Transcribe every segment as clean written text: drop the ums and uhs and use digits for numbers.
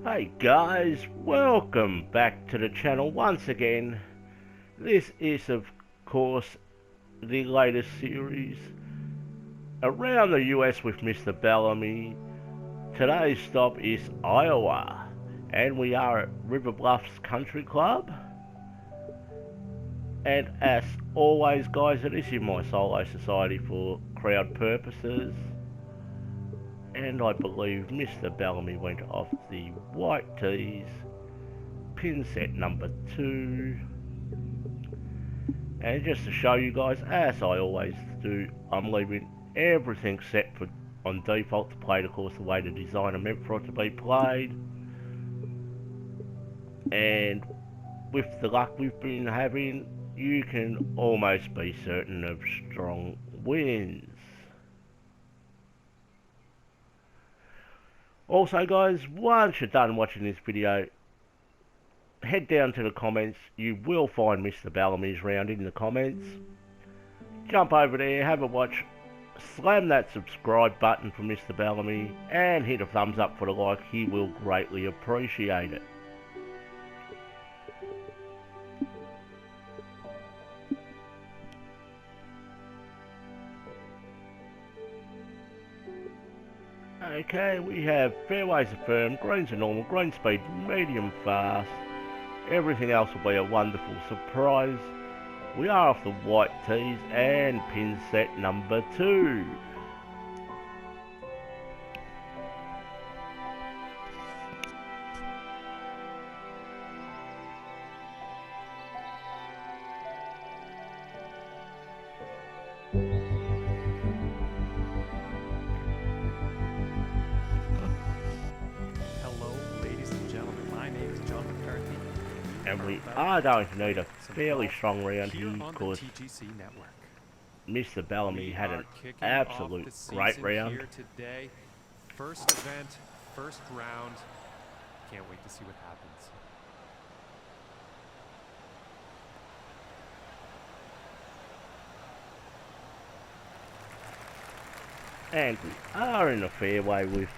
Hey guys, welcome back to the channel once again. This is of course the latest series around the US with Mr. Bellamy. Today's stop is Iowa and we are at River Bluffs Country Club. And as always guys, it is in my solo society for crowd purposes. And I believe Mr. Bellamy went off the white tees, pin set number 2. And just to show you guys, as I always do, I'm leaving everything set for on default to play, of course, the way the designer meant for it to be played. And with the luck we've been having, you can almost be certain of strong wins. Also guys, once you're done watching this video, head down to the comments. You will find Mr. Bellamy's round in the comments. Jump over there, have a watch, slam that subscribe button for Mr. Bellamy, and hit a thumbs up for the like. He will greatly appreciate it. Okay, we have fairways are firm, greens are normal, green speed medium fast. Everything else will be a wonderful surprise. We are off the white tees and pin set number 2. And we are going to need a fairly strong round here because Mr. Bellamy had an absolute great round. Today. First event, first round. Can't wait to see what happens. And we are in a fairway with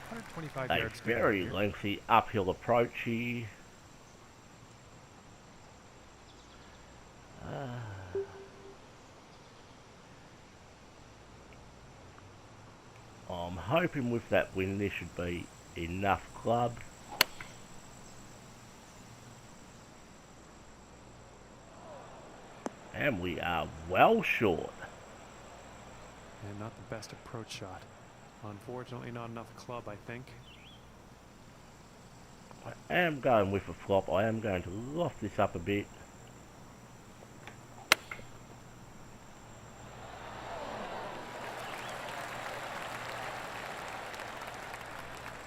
125 a yards very lengthy uphill approach here. I'm hoping with that wind there should be enough club. And we are well short. And not the best approach shot. Unfortunately, not enough club, I think. I am going with a flop. I am going to loft this up a bit.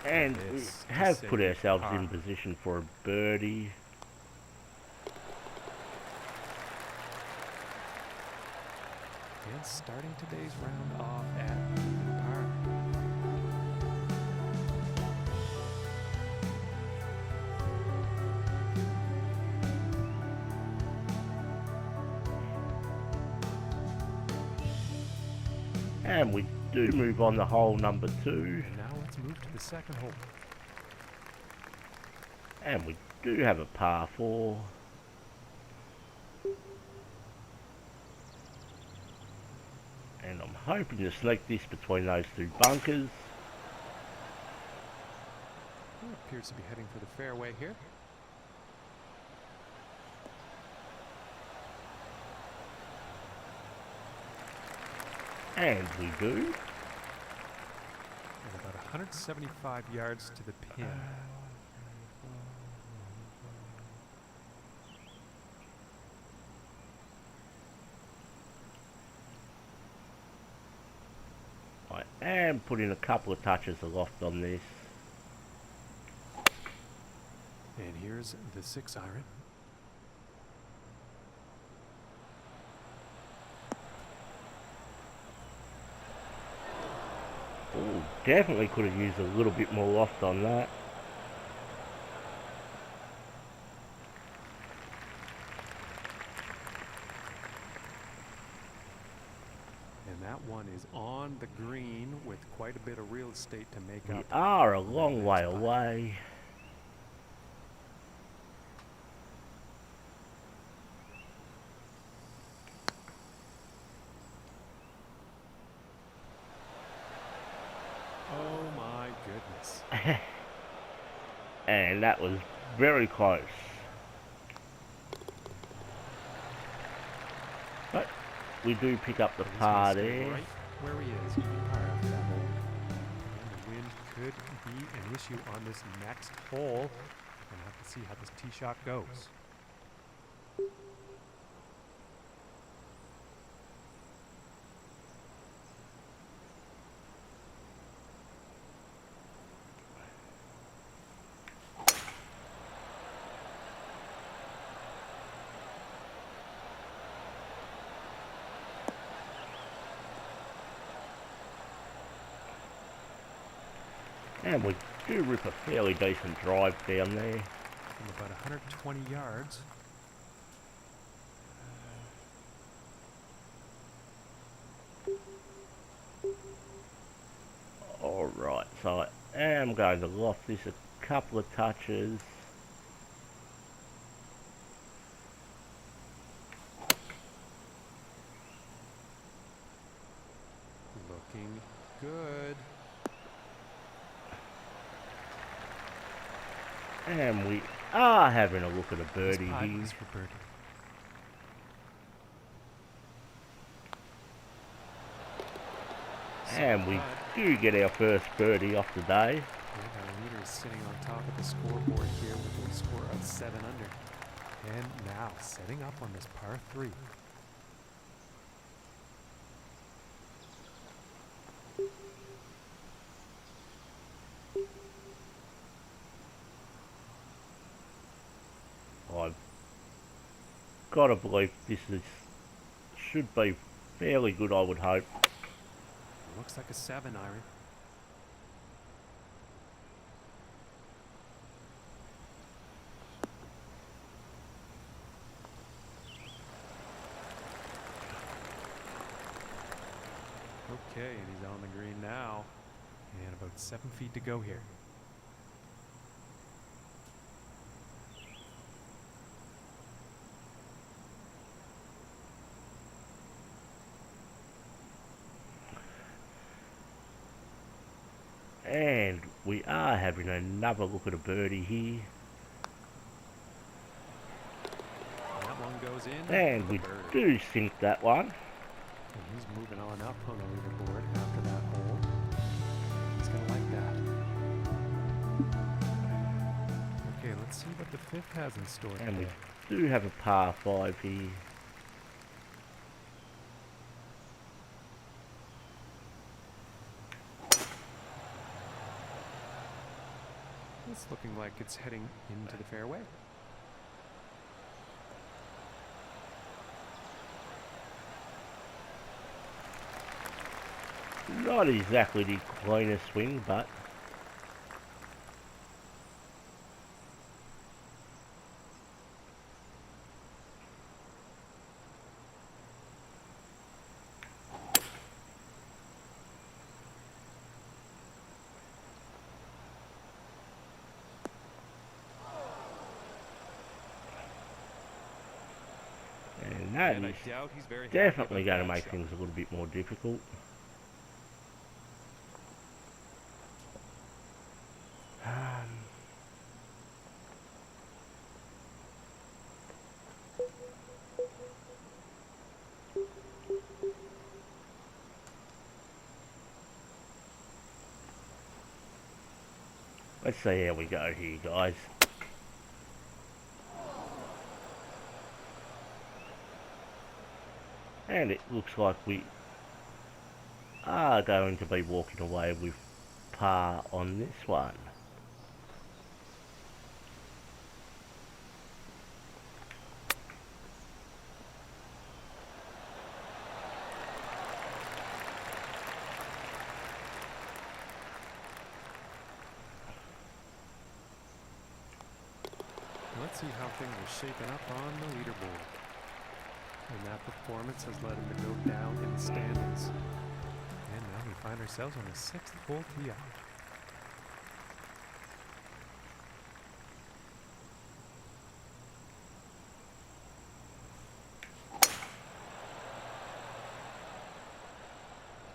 And we have put ourselves in position for a birdie. And starting today's round off at par. And we do move on to hole number 2. And now let's move to the second hole. And we do have a par 4. And I'm hoping to select this between those 2 bunkers. Appears to be heading for the fairway here. And we do. And about 175 yards to the pin. I am putting a couple of touches aloft on this. And here's the 6-iron. Ooh, definitely could have used a little bit more loft on that. And that one is on the green with quite a bit of real estate to make We up. are a long way away. And that was very close. But we do pick up the par there. Right where he is, par after that hole. And the wind could be an issue on this next hole. We're gonna have to see how this tee shot goes. And we do rip a fairly decent drive down there. From about 120 yards. Alright, so I am going to loft this a couple of touches. Looking good. And we are having a look at a birdie here. For birdie. And we do get our first birdie off the day. The leader is sitting on top of the scoreboard here with a score of 7 under. And now setting up on this par 3. I've got to believe should be fairly good, I would hope. Looks like a 7 iron. Okay, and he's on the green now. And about 7 feet to go here. And we are having another look at a birdie here. That one goes in. And we do sink that one. And he's moving on up on the leaderboard after that hole. He's going to like that. Okay, let's see what the 5th has in store. And we do have a par 5 here. It's looking like it's heading into the fairway. Not exactly the cleanest swing, but that is definitely going to make things a little bit more difficult. Let's see how we go here, guys. And it looks like we are going to be walking away with par on this one. Let's see how things are shaping up on the leaderboard. And that performance has led him to go down in the standings. And now we find ourselves on the 6th hole tee up.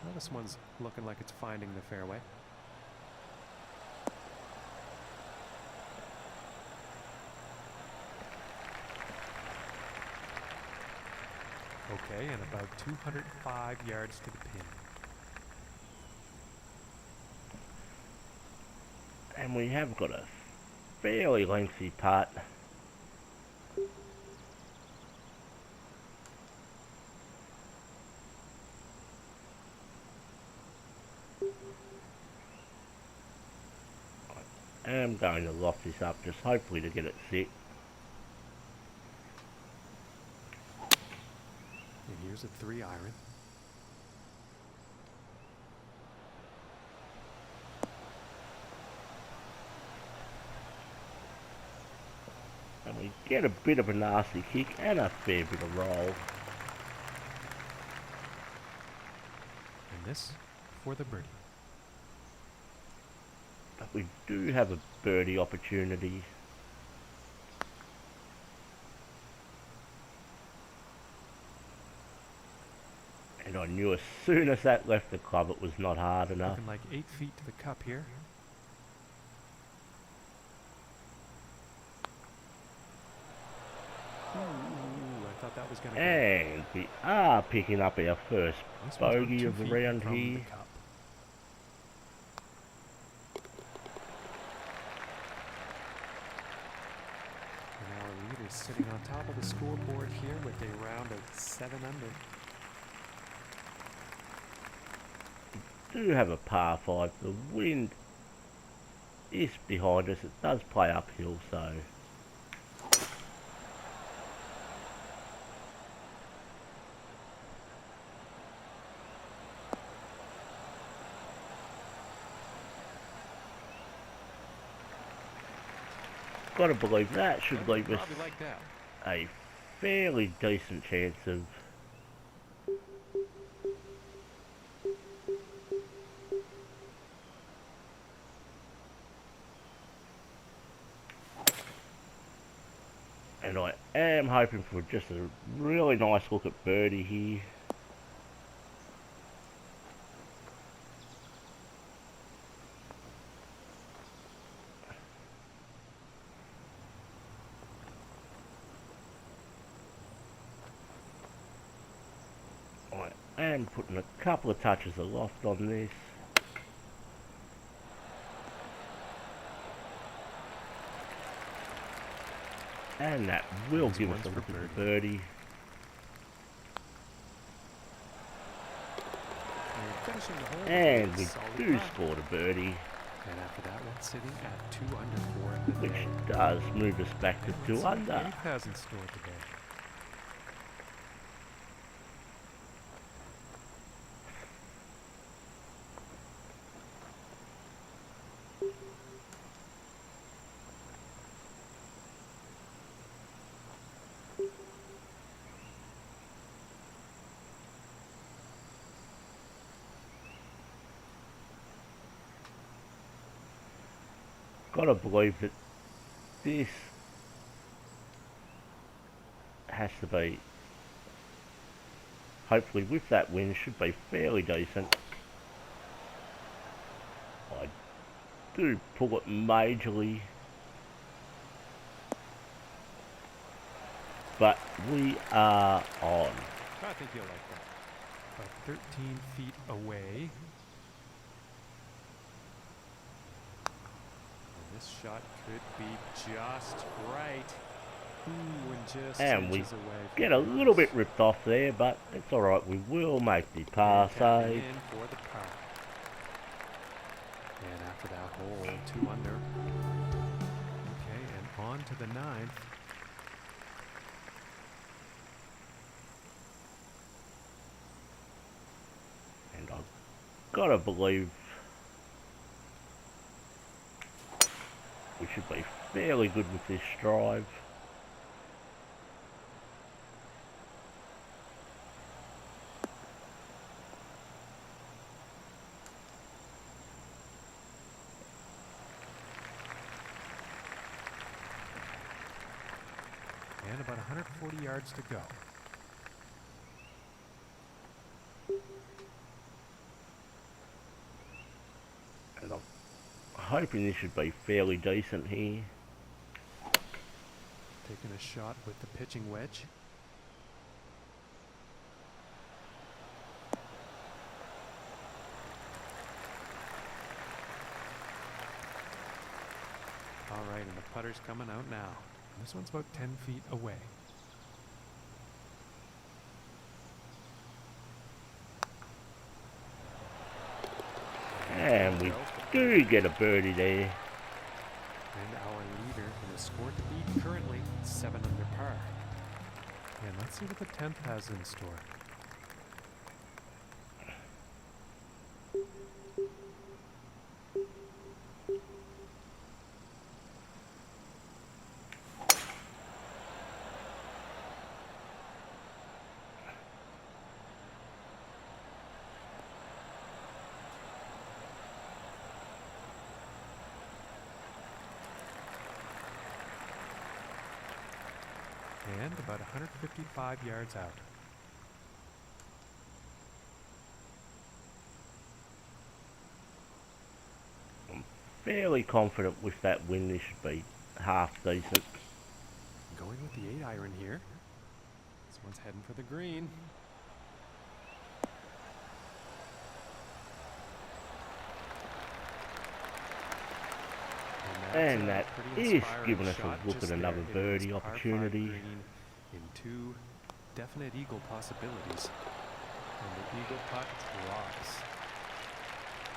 Well, this one's looking like it's finding the fairway. Okay, and about 205 yards to the pin. And we have got a fairly lengthy putt. I am going to lock this up, just hopefully to get it set. And here's a 3-iron. And we get a bit of a nasty kick and a fair bit of roll. And this for the birdie. But we do have a birdie opportunity. And I knew as soon as that left the club it was not hard enough. Looking like 8 feet to the cup here. Ooh, I thought that was going to go. And we are picking up our first bogey of the round here. And our leader sitting on top of the scoreboard here with a round of 7 under. Do have a par 5. The wind is behind us. It does play uphill, so got to believe that should leave us like that. a fairly decent chance of and I am hoping for just a really nice look at birdie here. I am putting a couple of touches of loft on this. And that will give us a look at the birdie. And we do score the birdie. And after that one sitting at 2 under for the Which day. does move us back to 2 under. He hasn't scored today. Gotta believe that this has to be, hopefully with that win, should be fairly decent. I do pull it majorly, but we are on. I think you'll like that. About 13 feet away. This shot could be just right. Ooh, and we inches away get a little bit ripped off there, but it's alright, we will make the par save. In for the par. And after that hole, 2 under. Okay, and on to the 9th. And I've gotta believe we should be fairly good with this drive. And about 140 yards to go. And I'm hoping this should be fairly decent here. Taking a shot with the pitching wedge. All right, and the putter's coming out now. This one's about 10 feet away. And we do get a birdie there. And our leader in the score to beat currently 7 under par. And let's see what the 10th has in store. And about 155 yards out. I'm fairly confident with that wind this should be half decent. Going with the 8-iron here. This one's heading for the green. And that is giving us a look at another birdie opportunity. In 2 definite eagle possibilities. And the eagle putt drops.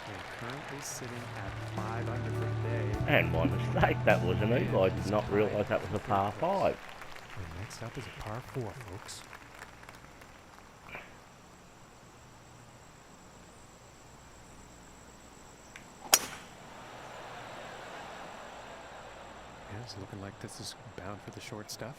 And currently sitting at 5 under for the day. And my mistake, that was an eagle. I did not realise that was a par 5. And next up is a par 4, folks. Yeah, it's looking like this is bound for the short stuff.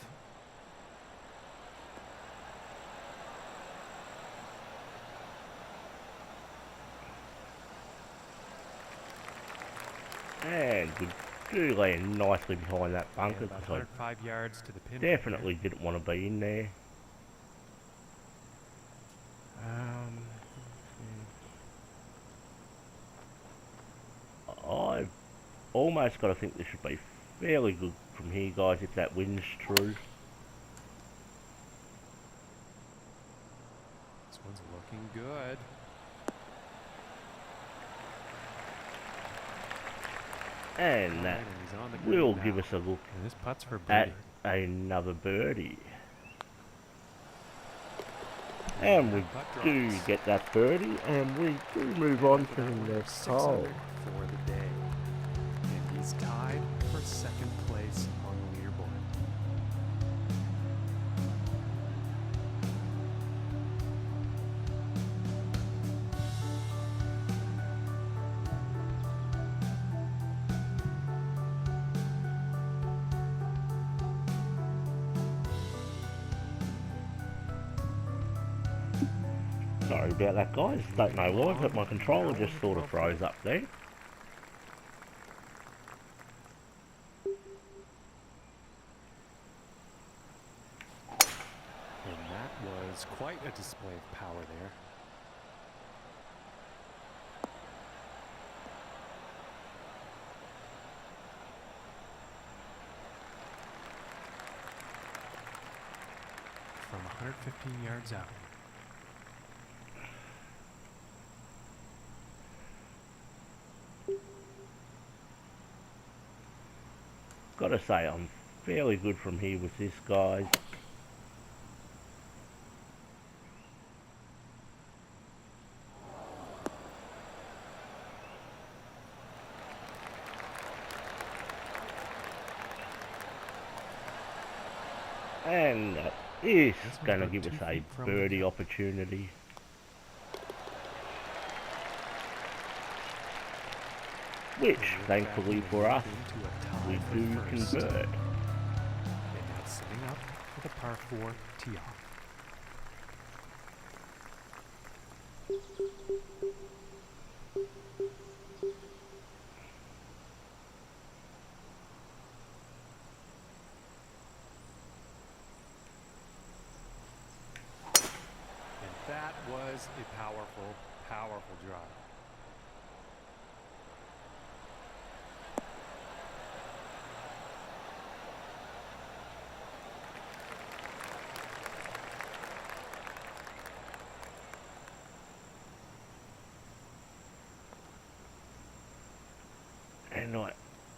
And we do land nicely behind that bunker About because 105 yards to the pin. I definitely didn't want to be in there. I've almost got to think this should be fairly good from here, guys, if that wind's true. This one's looking good. And that will give us a look and this putt's for at birdie. another birdie. And we do get that birdie, and we do move on to the next hole. For the day. And he's tied for 2nd place on the leaderboard. Sorry about that, guys. Don't know why, but my controller just sort of froze up there. And that was quite a display of power there. From 115 yards out. Gotta say, I'm fairly good from here with this, guys. And that is going to give us a birdie opportunity. Which, thankfully for us, we do convert. And now setting up for the par 4 tee off. And that was a powerful, powerful drive. And I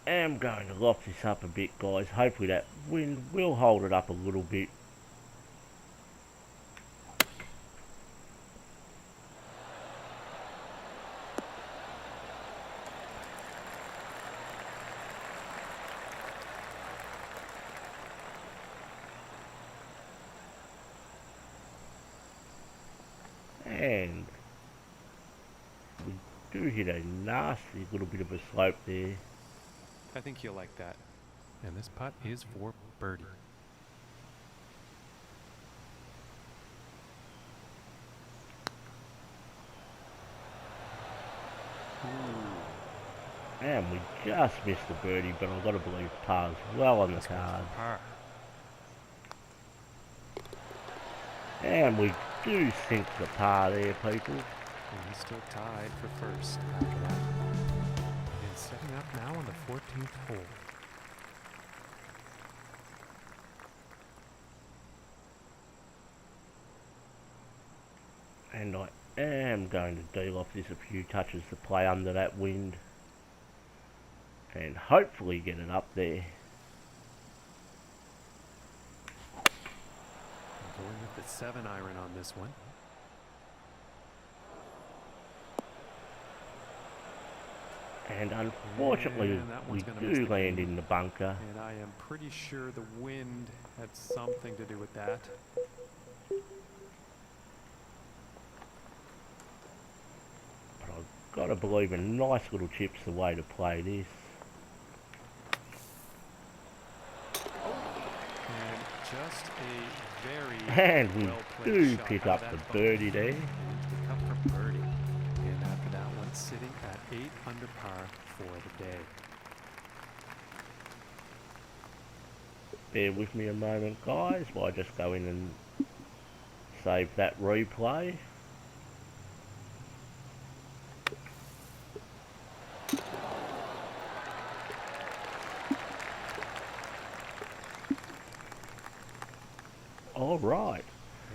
am going to lock this up a bit, guys. Hopefully that wind will hold it up a little bit. And we do hit a nasty little bit of a slope there. I think you'll like that. And this putt is for birdie. And we just missed the birdie, but I've got to believe par's well on the card. Par. And we do sink the par there, people. And he's still tied for first after that. And setting up now on the 14th hole. And I am going to deal off this a few touches to play under that wind. And hopefully get it up there. Going with the 7-iron on this one. And unfortunately, we do land in the bunker. And I am pretty sure the wind had something to do with that. But I've got to believe a nice little chip's the way to play this. And just a very And we do shot pick out up of the that birdie bunker. there. And pick up for birdie. And after that one, sitting at 8 under par for the day. Bear with me a moment, guys, while I just go in and save that replay. Alright,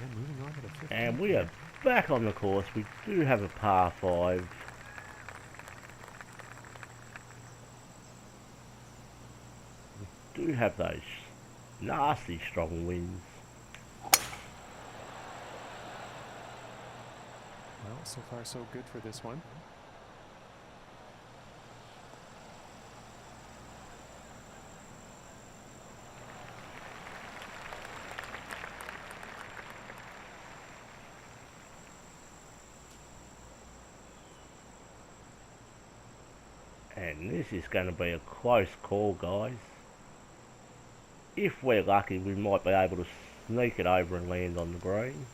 And moving on to the 15th. and we are back on the course. We do have a par 5. We do have those nasty strong winds. Well, so far so good for this one. And this is going to be a close call, guys. If we're lucky, we might be able to sneak it over and land on the green.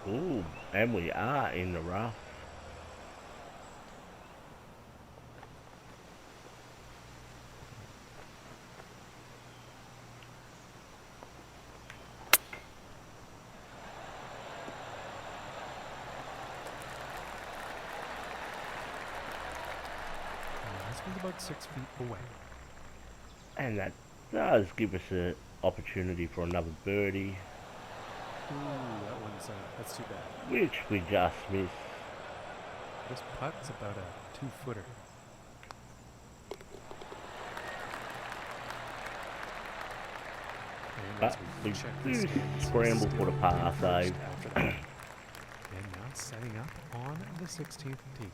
Ooh, and we are in the rough. This one's about 6 feet away. And that does give us an opportunity for another birdie, Ooh, that's too bad. which we just missed. This putt's about a 2-footer. And But as we check do the standings, scramble for the still par in save. first after that. And now setting up on the 16th tee.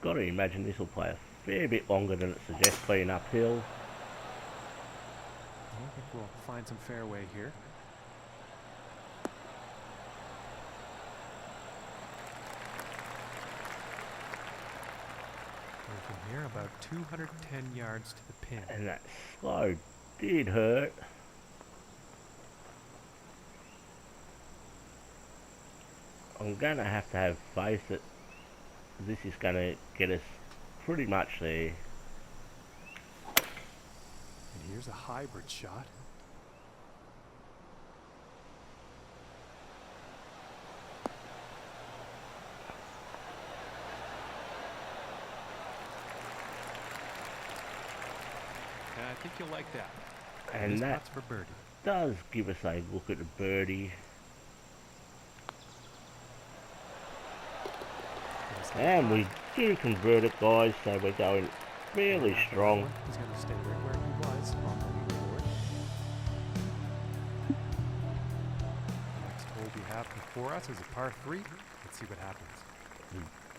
Got to imagine this will play a fair bit longer than it suggests being uphill. I think we'll find some fairway here. And from here, about 210 yards to the pin. And that slow did hurt. I'm going to have faith that this is going to get us pretty much there. And here's a hybrid shot. think you'll like that. And this that putt's for birdie. does give us a look at the birdie. And we do convert it, guys, so we're going fairly strong. He's going to stay right where he was on the leaderboard. Next hole we have before us is a par 3. Let's see what happens.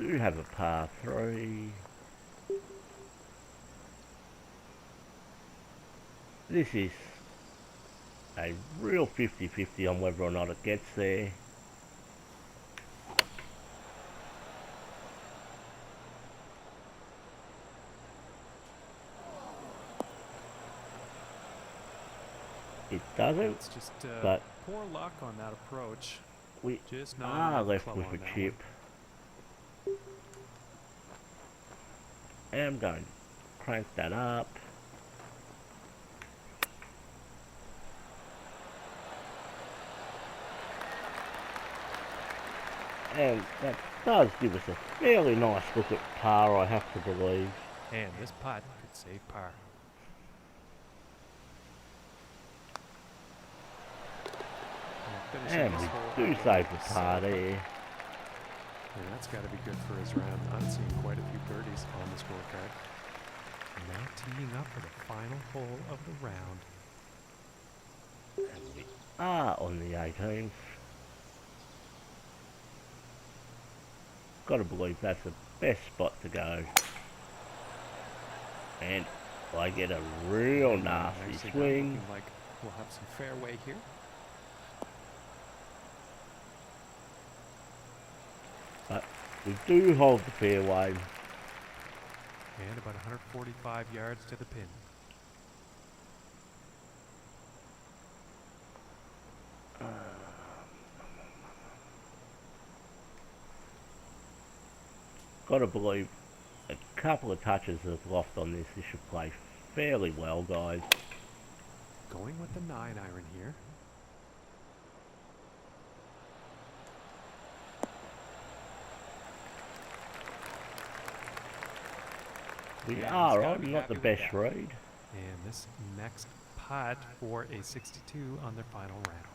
We do have a par 3. This is a real 50-50 on whether or not it gets there. It doesn't, it's just but poor luck on that approach. we Just are left with a chip. And I'm going to crank that up. And that does give us a fairly nice look at par, I have to believe. And this putt could save par. And we do save the par there. And that's got to be good for his round. I'm seeing quite a few birdies on the scorecard. Now teeing up for the final hole of the round. And we are on the 18th. Gotta believe that's the best spot to go. And I get a real nasty swing. Like we'll have some fairway here. But we do hold the fairway. And about 145 yards to the pin. Gotta believe a couple of touches of loft on this. This should play fairly well, guys. Going with the 9-iron here. We Yeah, are he's gotta on, be not happy the with best that. read. And this next putt for a 62 on their final round.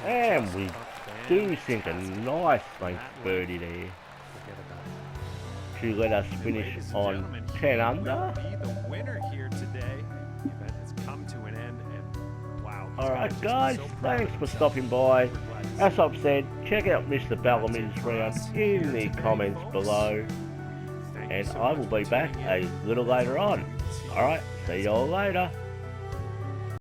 And we Just a do sink a fantastic nice length that birdie there Forget about it. to let us And finish ladies and on gentlemen, 10 he under. will be the winner here today. The event has come to an end, and wow. he's gonna Alright just be guys, so proud of thanks for himself. stopping by. We're glad to see As it. I've said, check out Mr. Bellamy's That's it for round us in here the today, comments folks. below. Thank you And so I much will for be back tuning a in. little later on. See you Alright, see y'all later.